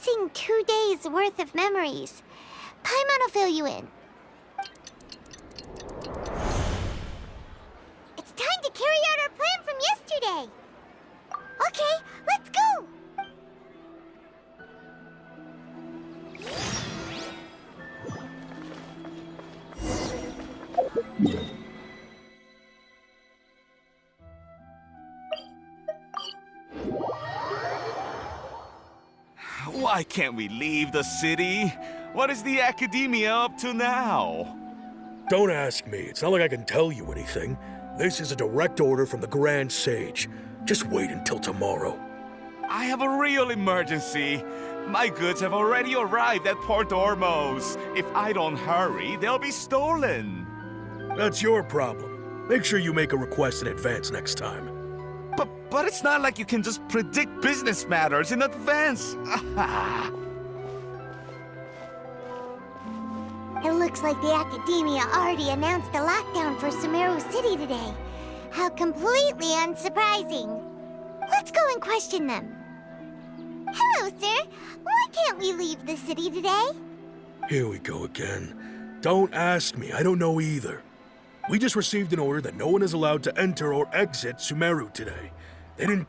missing 2 days worth of memories. Paimon will fill you in. It's time to carry out our plan from yesterday. Okay, let's go. Why can't we leave the city? What is the academia up to now? Don't ask me. It's not like I can tell you anything. This is a direct order from the Grand Sage. Just wait until tomorrow. I have a real emergency. My goods have already arrived at Port Ormos. If I don't hurry, they'll be stolen. That's your problem. Make sure you make a request in advance next time. But it's not like you can just predict business matters in advance. It looks like the Academia already announced a lockdown for Sumeru City today. How completely unsurprising. Let's go and question them. Hello, sir. Why can't we leave the city today? Here we go again. Don't ask me. I don't know either. We just received an order that no one is allowed to enter or exit Sumeru today. They didn't...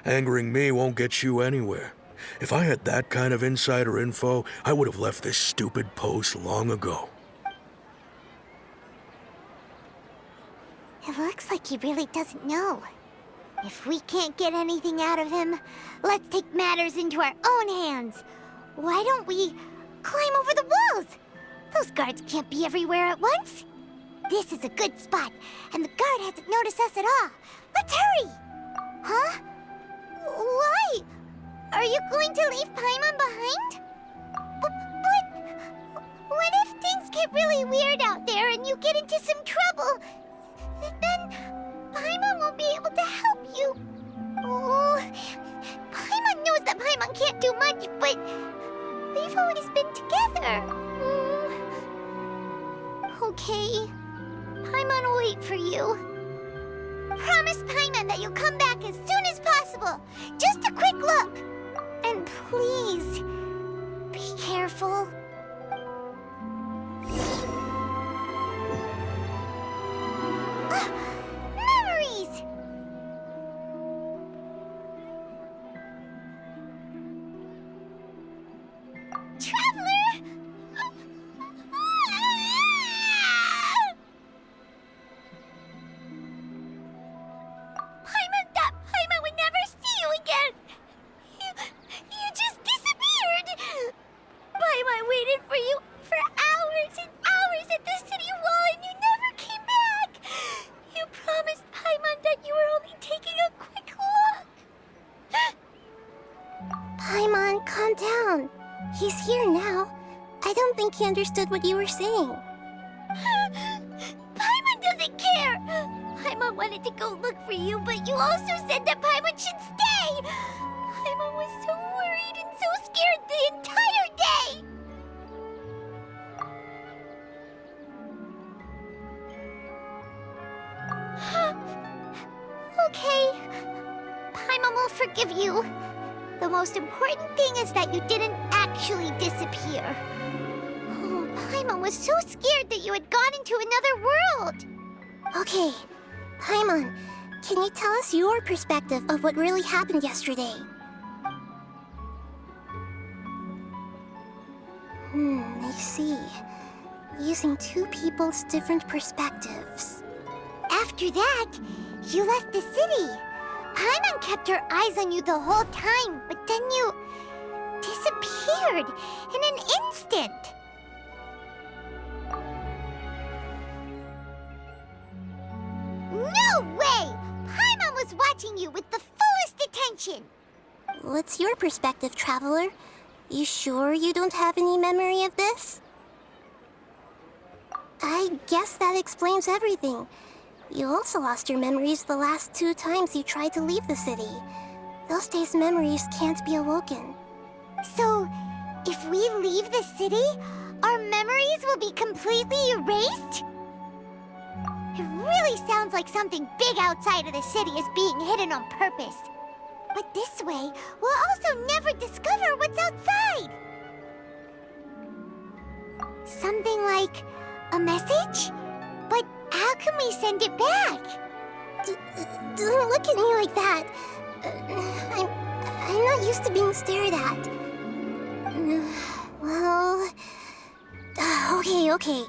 Angering me won't get you anywhere. If I had that kind of insider info, I would have left this stupid post long ago. It looks like he really doesn't know. If we can't get anything out of him, let's take matters into our own hands. Why don't we climb over the walls? Those guards can't be everywhere at once. This is a good spot, and the guard hasn't noticed us at all. Let's hurry! Huh? Why? Are you going to leave Paimon behind? But what if things get really weird out there and you get into some trouble? Then Paimon won't be able to help you. Oh, Paimon knows that Paimon can't do much, but we've always been together. Okay, Paimon will wait for you. Promise Paimon that you'll come back as soon as possible. Just a quick look. And please, be careful. Memories! Traveler! Paimon would never see you again! You just disappeared! Paimon waited for you for hours and hours at the city wall and you never came back! You promised Paimon that you were only taking a quick look! Paimon, calm down. He's here now. I don't think he understood what you were saying. Paimon doesn't care! Paimon wanted to go look for you, but you also said that Paimon should stay! Paimon was so worried and so scared the entire day! Okay. Paimon will forgive you. The most important thing is that you didn't actually disappear. Oh, Paimon was so scared that you had gone into another world. Okay, Paimon, can you tell us your perspective of what really happened yesterday? I see. Using two people's different perspectives. After that, you left the city. Paimon kept her eyes on you the whole time, but then you disappeared in an instant. No way! Paimon was watching you with the fullest attention. What's your perspective, Traveler? You sure you don't have any memory of this? I guess that explains everything. You also lost your memories the last 2 times you tried to leave the city. Those days' memories can't be awoken. So, if we leave the city, our memories will be completely erased? It really sounds like something big outside of the city is being hidden on purpose. But this way, we'll also never discover what's what's outside. Something like a message? But how can we send it back? Don't look at me like that. I'm not used to being stared at. Well... Okay.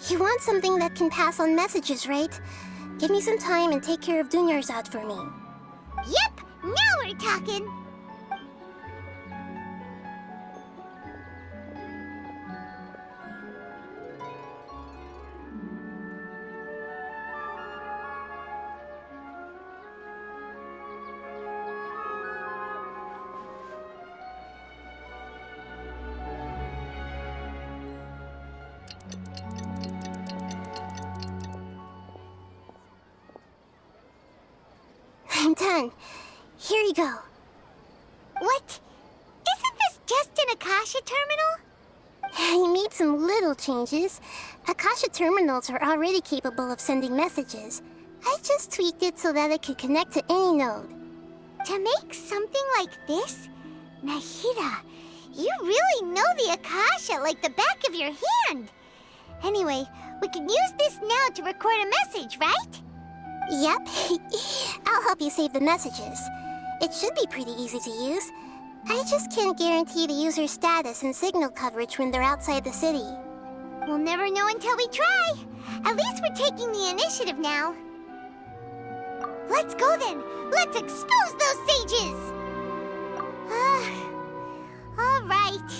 You want something that can pass on messages, right? Give me some time and take care of Dunyarzad for me. Yep! Now we're talking! I'm done. Here you go. What? Isn't this just an Akasha terminal? I made some little changes. Akasha terminals are already capable of sending messages. I just tweaked it so that it could connect to any node. To make something like this? Nahida, you really know the Akasha like the back of your hand. Anyway, we can use this now to record a message, right? Yep. I'll help you save the messages. It should be pretty easy to use. I just can't guarantee the user's status and signal coverage when they're outside the city. We'll never know until we try. At least we're taking the initiative now. Let's go then. Let's expose those sages. All right.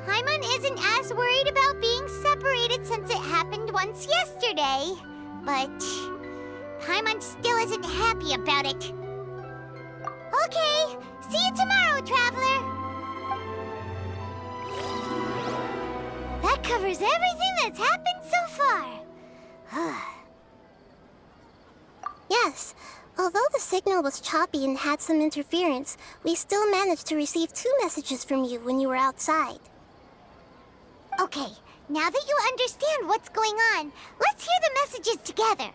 Paimon isn't as worried about being separated since it happened once yesterday. But Paimon still isn't happy about it. Okay, see you tomorrow, Traveler. That covers everything that's happened so far. Yes, although the signal was choppy and had some interference, we still managed to receive 2 messages from you when you were outside. Okay, now that you understand what's going on, let's hear the messages together.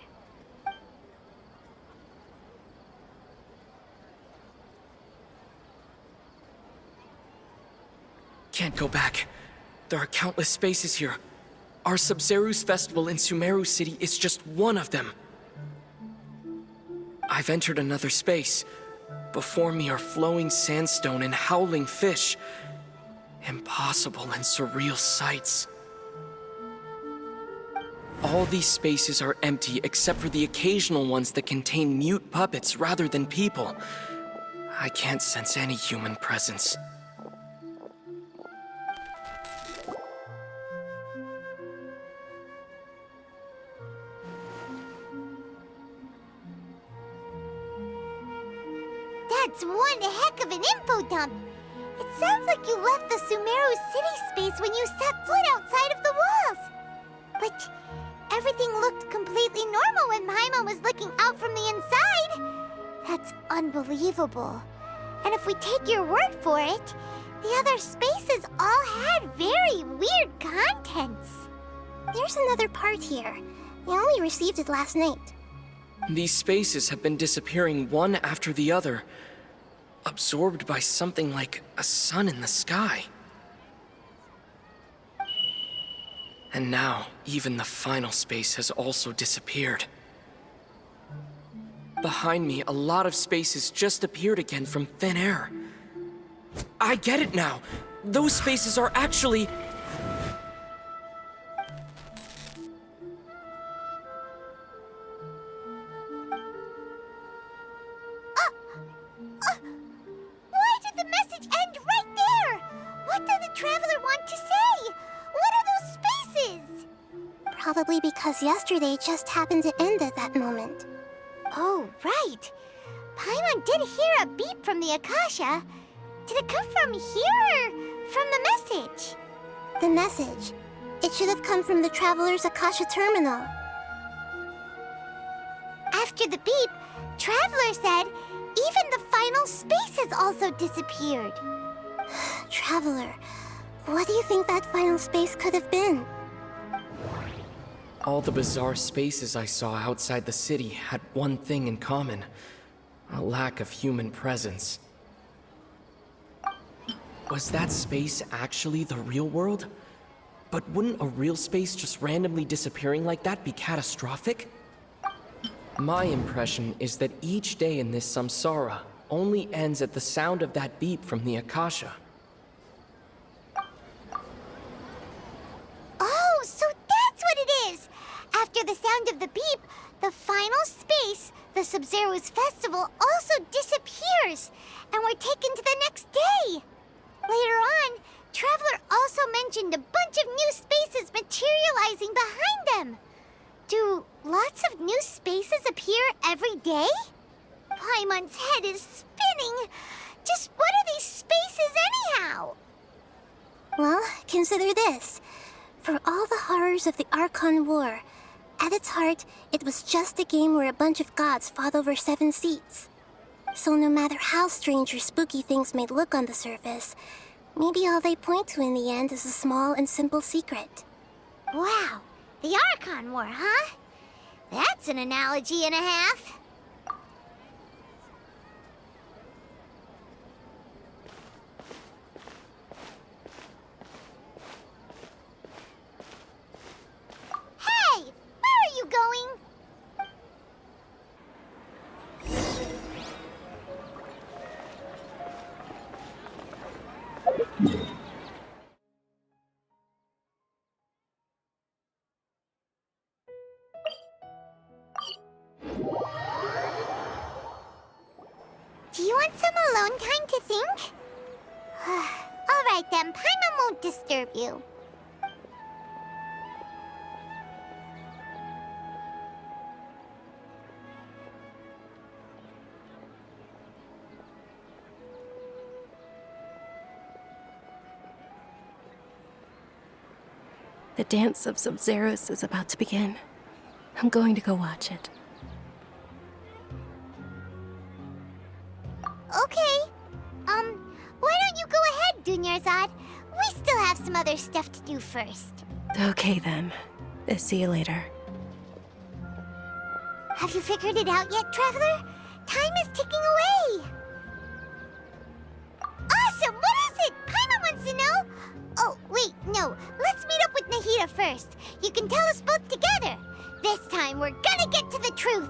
Can't go back. There are countless spaces here. Our Sub-Zeru's festival in Sumeru City is just one of them. I've entered another space. Before me are flowing sandstone and howling fish. Impossible and surreal sights. All these spaces are empty except for the occasional ones that contain mute puppets rather than people. I can't sense any human presence. That's one heck of an info dump. It sounds like you left the Sumeru city space when you set foot outside of the walls. But everything looked completely normal when Paimon was looking out from the inside. That's unbelievable. And if we take your word for it, the other spaces all had very weird contents. There's another part here. We only received it last night. These spaces have been disappearing one after the other, absorbed by something like a sun in the sky. And now, even the final space has also disappeared. Behind me, a lot of spaces just appeared again from thin air. I get it now! Those spaces are actually... Why did the message end right there? What did the Traveler want to say? What are those spaces? Probably because yesterday just happened to end at that moment. Oh, right. Paimon did hear a beep from the Akasha. Did it come from here or from the message? The message. It should have come from the Traveler's Akasha terminal. After the beep, Traveler said even the final space has also disappeared. Traveler, what do you think that final space could have been? All the bizarre spaces I saw outside the city had one thing in common: a lack of human presence. Was that space actually the real world? But wouldn't a real space just randomly disappearing like that be catastrophic? My impression is that each day in this samsara only ends at the sound of that beep from the Akasha. Oh, so that's what it is! After the sound of the beep, the final space, the Sub-Zero's festival, also disappears, and we're taken to the next day. Later on, Traveler also mentioned a bunch of new spaces materializing behind them. Do lots of new spaces appear every day? Paimon's head is spinning. Just what are these spaces anyhow? Well, consider this. For all the horrors of the Archon War, at its heart, it was just a game where a bunch of gods fought over 7 seats. So no matter how strange or spooky things may look on the surface, maybe all they point to in the end is a small and simple secret. Wow, the Archon War, huh? That's an analogy and a half. Hey, where are you going? Do you want some alone time to think? All right then, Paimon won't disturb you. The dance of Sub-Zeros is about to begin. I'm going to go watch it. Okay. Why don't you go ahead, Dunyarzad? We still have some other stuff to do first. Okay then. See you later. Have you figured it out yet, Traveler? Time is ticking away. Awesome! What is it? Paimon wants to know. Oh, wait, no. Let's meet up with Nahida first. You can tell us both together. This time, we're gonna get to the truth.